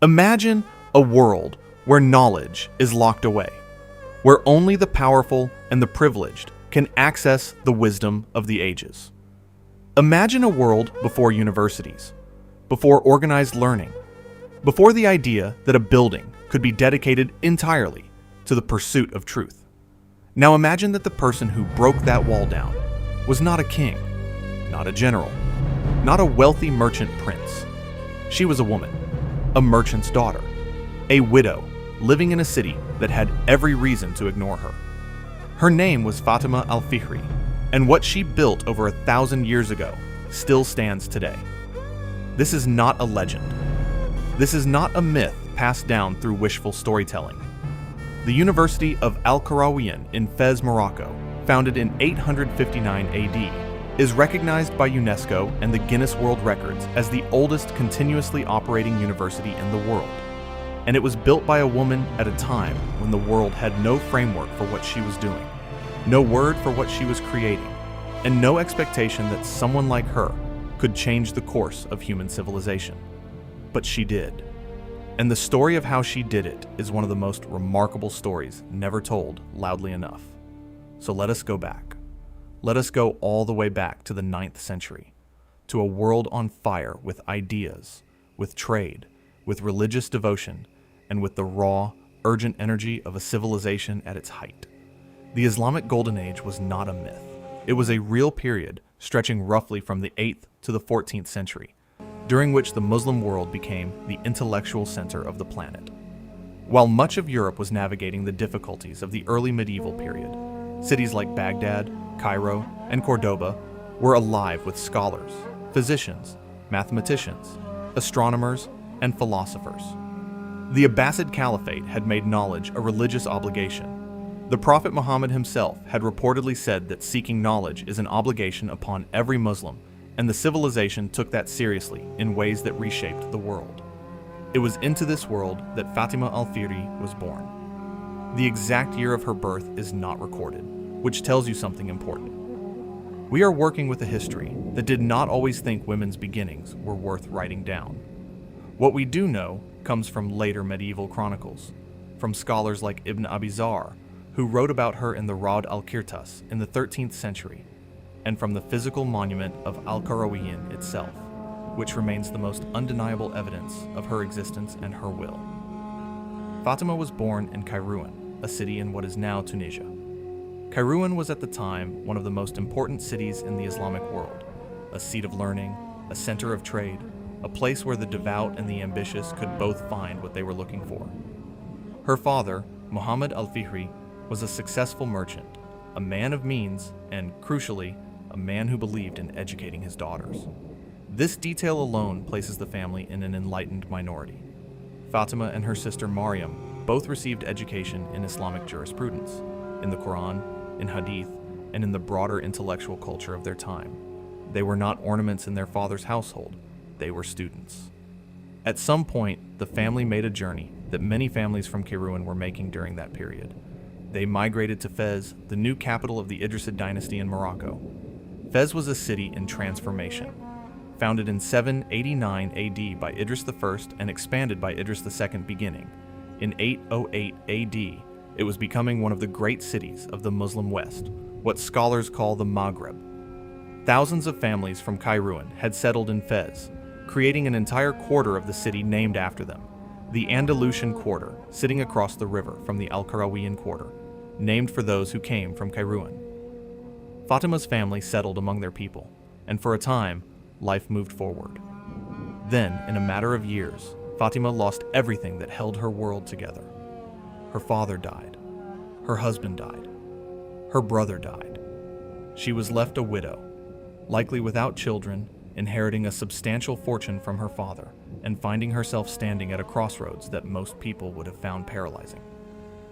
Imagine a world where knowledge is locked away, where only the powerful and the privileged can access the wisdom of the ages. Imagine a world before universities, before organized learning, before the idea that a building could be dedicated entirely to the pursuit of truth. Now imagine that the person who broke that wall down was not a king, not a general, not a wealthy merchant prince. She was a woman, a merchant's daughter, a widow living in a city that had every reason to ignore her. Her name was Fatima al-Fihri, and what she built over 1,000 years ago still stands today. This is not a legend. This is not a myth passed down through wishful storytelling. The University of Al-Qarawiyyin in Fez, Morocco, founded in 859 AD, is recognized by UNESCO and the Guinness World Records as the oldest continuously operating university in the world. And it was built by a woman at a time when the world had no framework for what she was doing, no word for what she was creating, and no expectation that someone like her could change the course of human civilization. But she did. And the story of how she did it is one of the most remarkable stories never told loudly enough. So let us go back. Let us go all the way back to the 9th century, to a world on fire with ideas, with trade, with religious devotion, and with the raw, urgent energy of a civilization at its height. The Islamic Golden Age was not a myth. It was a real period stretching roughly from the 8th to the 14th century, during which the Muslim world became the intellectual center of the planet. While much of Europe was navigating the difficulties of the early medieval period, cities like Baghdad, Cairo, and Cordoba were alive with scholars, physicians, mathematicians, astronomers, and philosophers. The Abbasid Caliphate had made knowledge a religious obligation. The Prophet Muhammad himself had reportedly said that seeking knowledge is an obligation upon every Muslim, and the civilization took that seriously in ways that reshaped the world. It was into this world that Fatima al-Fihri was born. The exact year of her birth is not recorded, which tells you something important. We are working with a history that did not always think women's beginnings were worth writing down. What we do know comes from later medieval chronicles, from scholars like Ibn Abizar, who wrote about her in the Rawd al-Kirtas in the 13th century, and from the physical monument of Al-Qarawiyyin itself, which remains the most undeniable evidence of her existence and her will. Fatima was born in Kairouan, a city in what is now Tunisia. Kairouan was at the time one of the most important cities in the Islamic world, a seat of learning, a center of trade, a place where the devout and the ambitious could both find what they were looking for. Her father, Muhammad al-Fihri, was a successful merchant, a man of means, and, crucially, a man who believed in educating his daughters. This detail alone places the family in an enlightened minority. Fatima and her sister Maryam both received education in Islamic jurisprudence, in the Quran, in Hadith, and in the broader intellectual culture of their time. They were not ornaments in their father's household, they were students. At some point, the family made a journey that many families from Kairouan were making during that period. They migrated to Fez, the new capital of the Idrisid dynasty in Morocco. Fez was a city in transformation. Founded in 789 AD by Idris I and expanded by Idris II beginning, in 808 AD, it was becoming one of the great cities of the Muslim West, what scholars call the Maghreb. Thousands of families from Kairouan had settled in Fez, creating an entire quarter of the city named after them, the Andalusian Quarter, sitting across the river from the Al-Qarawiyyin Quarter, named for those who came from Kairouan. Fatima's family settled among their people, and for a time, life moved forward. Then, in a matter of years, Fatima lost everything that held her world together. Her father died. Her husband died. Her brother died. She was left a widow, likely without children, inheriting a substantial fortune from her father, and finding herself standing at a crossroads that most people would have found paralyzing.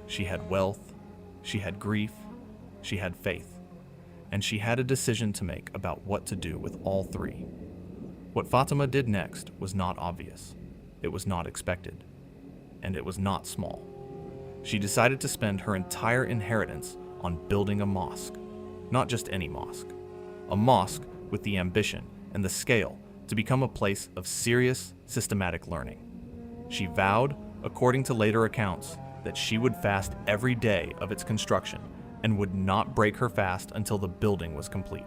She had wealth, she had grief, she had faith, and she had a decision to make about what to do with all three. What Fatima did next was not obvious, it was not expected, and it was not small. She decided to spend her entire inheritance on building a mosque, not just any mosque, a mosque with the ambition and the scale to become a place of serious, systematic learning. She vowed, according to later accounts, that she would fast every day of its construction and would not break her fast until the building was complete.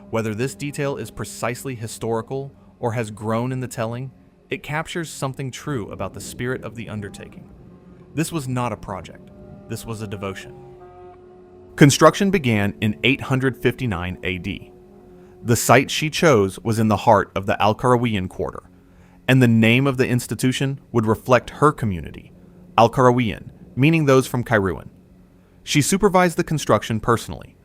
Whether this detail is precisely historical or has grown in the telling, it captures something true about the spirit of the undertaking. This was not a project. This was a devotion. Construction began in 859 AD. The site she chose was in the heart of the Al-Qarawiyyin quarter, and the name of the institution would reflect her community, Al-Qarawiyyin, meaning those from Kairouan. She supervised the construction personally.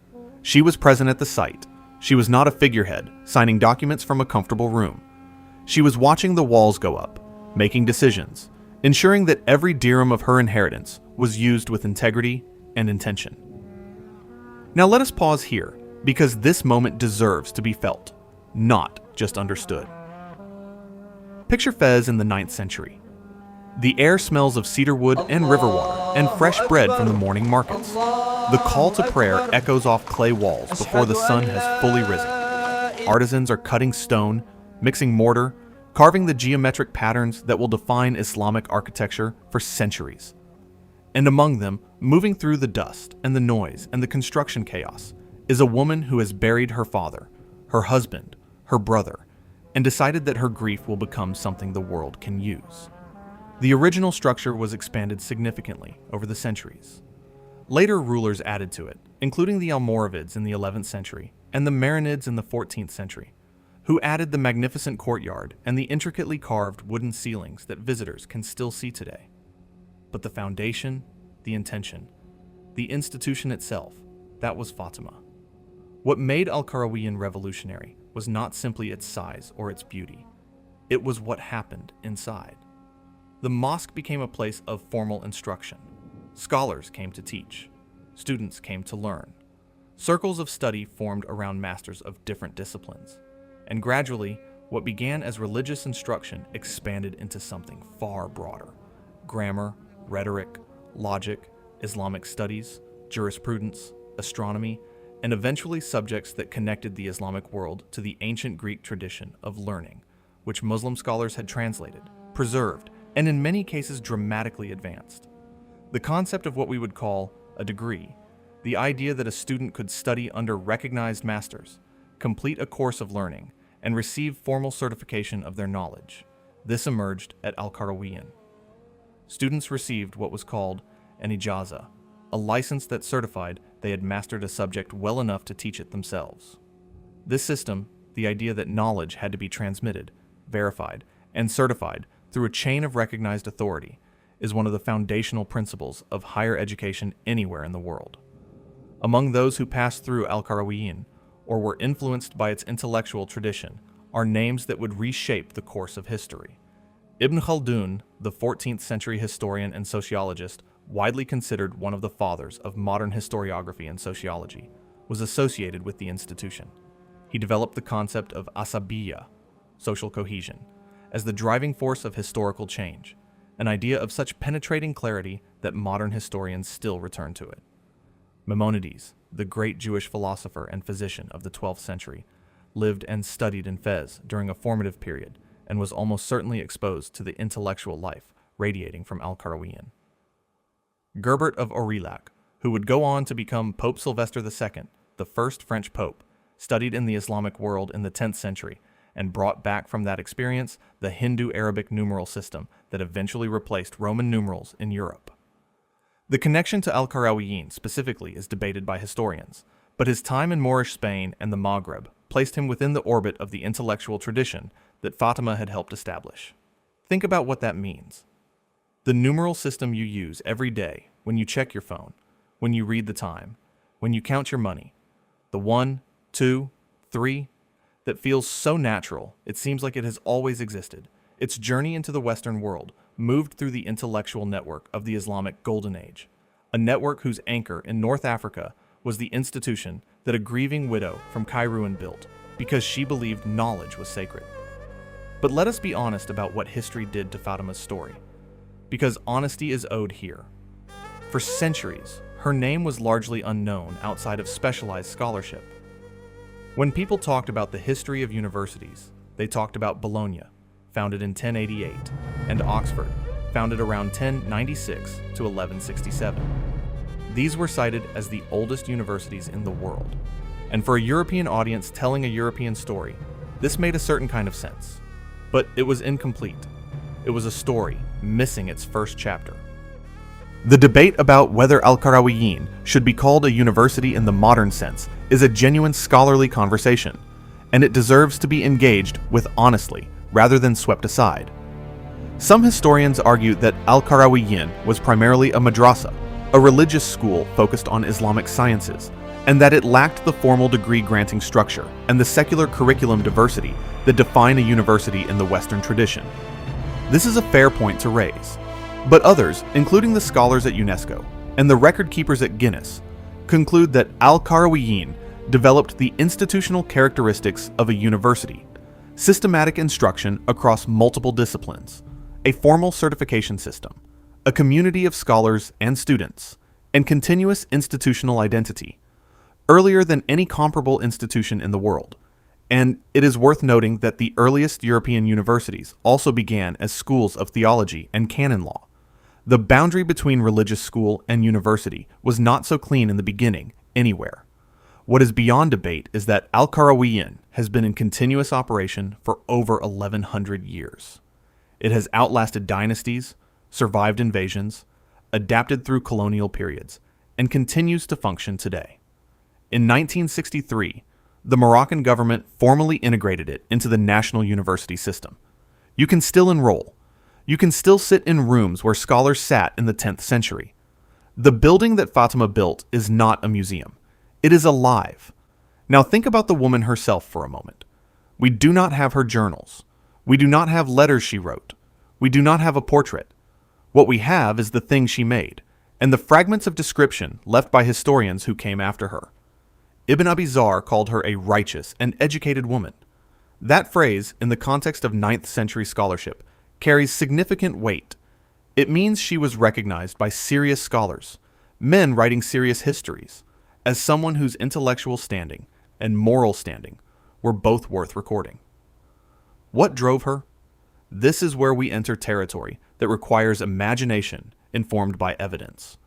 She was present at the site. She was not a figurehead, signing documents from a comfortable room. She was watching the walls go up, making decisions, ensuring that every dirham of her inheritance was used with integrity and intention. Now let us pause here, because this moment deserves to be felt, not just understood. Picture Fez in the 9th century. The air smells of cedar wood and river water and fresh bread from the morning markets. The call to prayer echoes off clay walls before the sun has fully risen. Artisans are cutting stone, mixing mortar, carving the geometric patterns that will define Islamic architecture for centuries. And among them, moving through the dust and the noise and the construction chaos, is a woman who has buried her father, her husband, her brother, and decided that her grief will become something the world can use. The original structure was expanded significantly over the centuries. Later rulers added to it, including the Almoravids in the 11th century and the Marinids in the 14th century, who added the magnificent courtyard and the intricately carved wooden ceilings that visitors can still see today. But the foundation, the intention, the institution itself, that was Fatima. What made Al-Qarawiyyin revolutionary was not simply its size or its beauty. It was what happened inside. The mosque became a place of formal instruction. Scholars came to teach. Students came to learn. Circles of study formed around masters of different disciplines. And gradually, what began as religious instruction expanded into something far broader. Grammar, rhetoric, logic, Islamic studies, jurisprudence, astronomy, and eventually subjects that connected the Islamic world to the ancient Greek tradition of learning, which Muslim scholars had translated, preserved, and in many cases dramatically advanced. The concept of what we would call a degree, the idea that a student could study under recognized masters, complete a course of learning, and receive formal certification of their knowledge, this emerged at Al-Qarawiyyin. Students received what was called an ijaza, a license that certified they had mastered a subject well enough to teach it themselves. This system, the idea that knowledge had to be transmitted, verified, and certified through a chain of recognized authority, is one of the foundational principles of higher education anywhere in the world. Among those who passed through Al-Qarawiyyin, or were influenced by its intellectual tradition, are names that would reshape the course of history. Ibn Khaldun, the 14th century historian and sociologist, widely considered one of the fathers of modern historiography and sociology, was associated with the institution. He developed the concept of asabiyya, social cohesion, as the driving force of historical change, an idea of such penetrating clarity that modern historians still return to it. Maimonides, the great Jewish philosopher and physician of the 12th century, lived and studied in Fez during a formative period and was almost certainly exposed to the intellectual life radiating from Al-Qarawiyyin. Gerbert of Aurillac, who would go on to become Pope Sylvester II, the first French pope, studied in the Islamic world in the 10th century and brought back from that experience the Hindu-Arabic numeral system that eventually replaced Roman numerals in Europe. The connection to Al-Qarawiyyin specifically is debated by historians, but his time in Moorish Spain and the Maghreb placed him within the orbit of the intellectual tradition that Fatima had helped establish. Think about what that means. The numeral system you use every day when you check your phone, when you read the time, when you count your money, the 1, 2, 3, that feels so natural it seems like it has always existed. Its journey into the Western world moved through the intellectual network of the Islamic Golden Age, a network whose anchor in North Africa was the institution that a grieving widow from Kairouan built because she believed knowledge was sacred. But let us be honest about what history did to Fatima's story, because honesty is owed here. For centuries, her name was largely unknown outside of specialized scholarship. When people talked about the history of universities, they talked about Bologna, founded in 1088, and Oxford, founded around 1096 to 1167. These were cited as the oldest universities in the world, and for a European audience telling a European story, this made a certain kind of sense. But it was incomplete. It was a story missing its first chapter. The debate about whether Al-Qarawiyyin should be called a university in the modern sense is a genuine scholarly conversation, and it deserves to be engaged with honestly rather than swept aside. Some historians argue that Al-Qarawiyyin was primarily a madrasa, a religious school focused on Islamic sciences, and that it lacked the formal degree-granting structure and the secular curriculum diversity that define a university in the Western tradition. This is a fair point to raise. But others, including the scholars at UNESCO and the record keepers at Guinness, conclude that Al-Qarawiyyin developed the institutional characteristics of a university, systematic instruction across multiple disciplines, a formal certification system, a community of scholars and students, and continuous institutional identity, earlier than any comparable institution in the world. And it is worth noting that the earliest European universities also began as schools of theology and canon law. The boundary between religious school and university was not so clean in the beginning, anywhere. What is beyond debate is that Al-Qarawiyyin has been in continuous operation for over 1,100 years. It has outlasted dynasties, survived invasions, adapted through colonial periods, and continues to function today. In 1963, the Moroccan government formally integrated it into the national university system. You can still enroll. You can still sit in rooms where scholars sat in the 10th century. The building that Fatima built is not a museum. It is alive. Now think about the woman herself for a moment. We do not have her journals. We do not have letters she wrote. We do not have a portrait. What we have is the thing she made, and the fragments of description left by historians who came after her. Ibn Abi Zar called her a righteous and educated woman. That phrase, in the context of 9th century scholarship, carries significant weight. It means she was recognized by serious scholars, men writing serious histories, as someone whose intellectual standing and moral standing were both worth recording. What drove her? This is where we enter territory that requires imagination informed by evidence,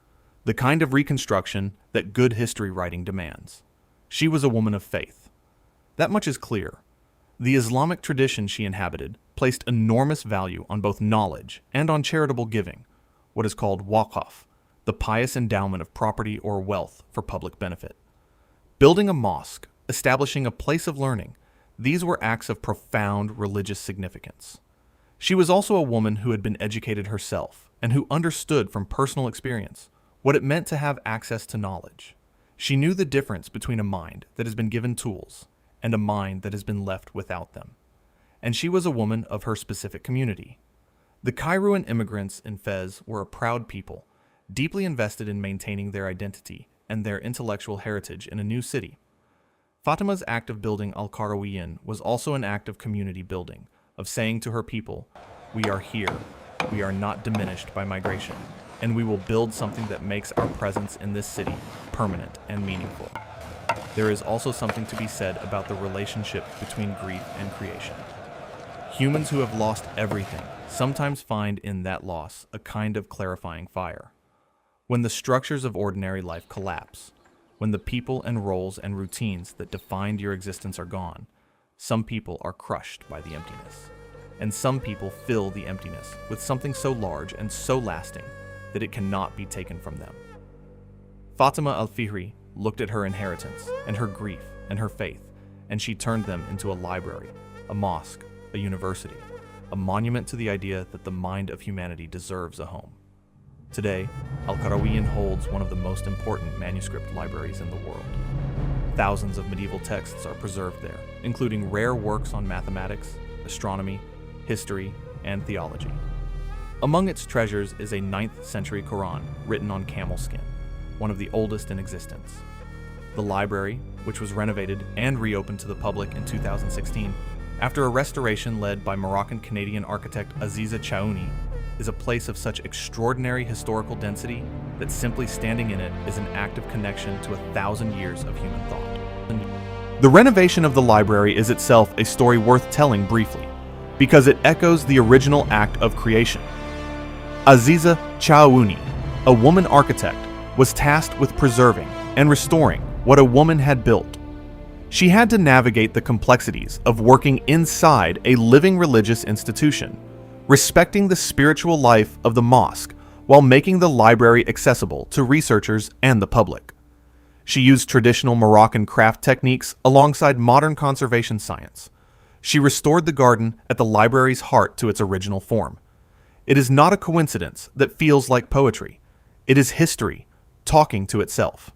the kind of reconstruction that good history writing demands. She was a woman of faith. That much is clear. The Islamic tradition she inhabited placed enormous value on both knowledge and on charitable giving, what is called waqf, the pious endowment of property or wealth for public benefit. Building a mosque, establishing a place of learning, these were acts of profound religious significance. She was also a woman who had been educated herself and who understood from personal experience what it meant to have access to knowledge. She knew the difference between a mind that has been given tools and a mind that has been left without them. And she was a woman of her specific community. The Kairouan immigrants in Fez were a proud people, deeply invested in maintaining their identity and their intellectual heritage in a new city. Fatima's act of building Al-Qarawiyyin was also an act of community building, of saying to her people, "We are here, we are not diminished by migration, and we will build something that makes our presence in this city permanent and meaningful." There is also something to be said about the relationship between grief and creation. Humans who have lost everything sometimes find in that loss a kind of clarifying fire. When the structures of ordinary life collapse, when the people and roles and routines that defined your existence are gone, some people are crushed by the emptiness. And some people fill the emptiness with something so large and so lasting that it cannot be taken from them. Fatima al-Fihri looked at her inheritance and her grief and her faith, and she turned them into a library, a mosque, a university, a monument to the idea that the mind of humanity deserves a home. Today, Al-Qarawiyyin holds one of the most important manuscript libraries in the world. Thousands of medieval texts are preserved there, including rare works on mathematics, astronomy, history, and theology. Among its treasures is a 9th century Quran written on camel skin, one of the oldest in existence. The library, which was renovated and reopened to the public in 2016, after a restoration led by Moroccan-Canadian architect Aziza Chaouni, is a place of such extraordinary historical density that simply standing in it is an act of connection to 1,000 years of human thought. The renovation of the library is itself a story worth telling briefly. because it echoes the original act of creation. Aziza Chaouni, a woman architect, was tasked with preserving and restoring what a woman had built. She had to navigate the complexities of working inside a living religious institution, respecting the spiritual life of the mosque while making the library accessible to researchers and the public. She used traditional Moroccan craft techniques alongside modern conservation science. She restored the garden at the library's heart to its original form. It is not a coincidence that feels like poetry. It is history talking to itself.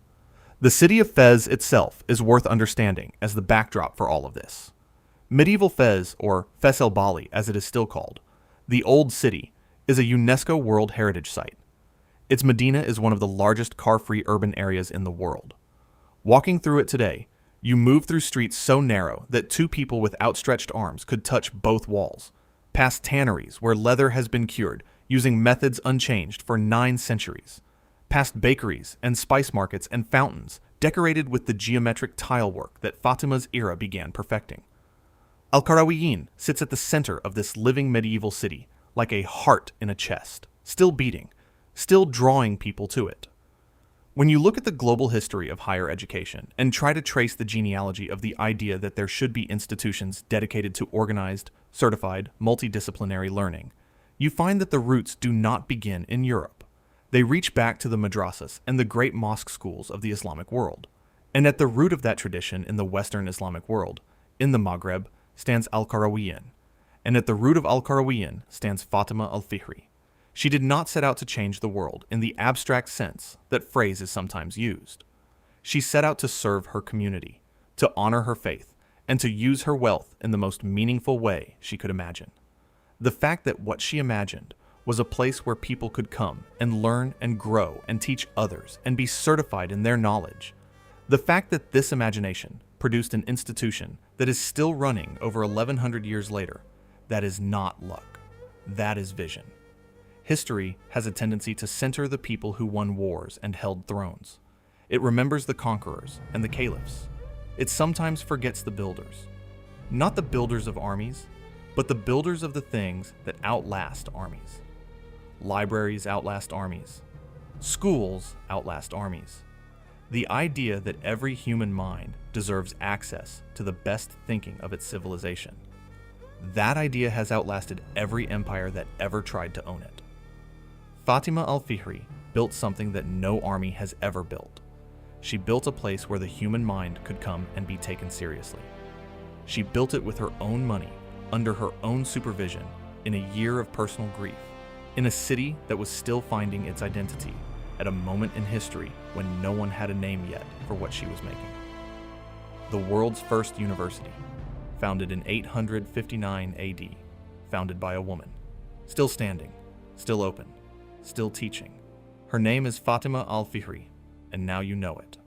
The city of Fez itself is worth understanding as the backdrop for all of this. Medieval Fez, or Fes el Bali as it is still called, the Old City, is a UNESCO World Heritage Site. Its Medina is one of the largest car-free urban areas in the world. Walking through it today, you move through streets so narrow that two people with outstretched arms could touch both walls, past tanneries where leather has been cured using methods unchanged for 9 centuries, past bakeries and spice markets and fountains decorated with the geometric tile work that Fatima's era began perfecting. Al-Qarawiyyin sits at the center of this living medieval city, like a heart in a chest, still beating, still drawing people to it. When you look at the global history of higher education and try to trace the genealogy of the idea that there should be institutions dedicated to organized, certified, multidisciplinary learning, you find that the roots do not begin in Europe. They reach back to the madrasas and the great mosque schools of the Islamic world. And at the root of that tradition in the Western Islamic world, in the Maghreb, stands Al-Qarawiyyin. And at the root of Al-Qarawiyyin stands Fatima al-Fihri. She did not set out to change the world in the abstract sense that phrase is sometimes used. She set out to serve her community, to honor her faith, and to use her wealth in the most meaningful way she could imagine. The fact that what she imagined was a place where people could come and learn and grow and teach others and be certified in their knowledge. The fact that this imagination produced an institution that is still running over 1100 years later, that is not luck. That is vision. History has a tendency to center the people who won wars and held thrones. It remembers the conquerors and the caliphs. It sometimes forgets the builders. Not the builders of armies, but the builders of the things that outlast armies. Libraries outlast armies. Schools outlast armies. The idea that every human mind deserves access to the best thinking of its civilization. That idea has outlasted every empire that ever tried to own it. Fatima al-Fihri built something that no army has ever built. She built a place where the human mind could come and be taken seriously. She built it with her own money, under her own supervision, in a year of personal grief, in a city that was still finding its identity, at a moment in history when no one had a name yet for what she was making. The world's first university, founded in 859 AD, founded by a woman, still standing, still open, still teaching. Her name is Fatima al-Fihri, and now you know it.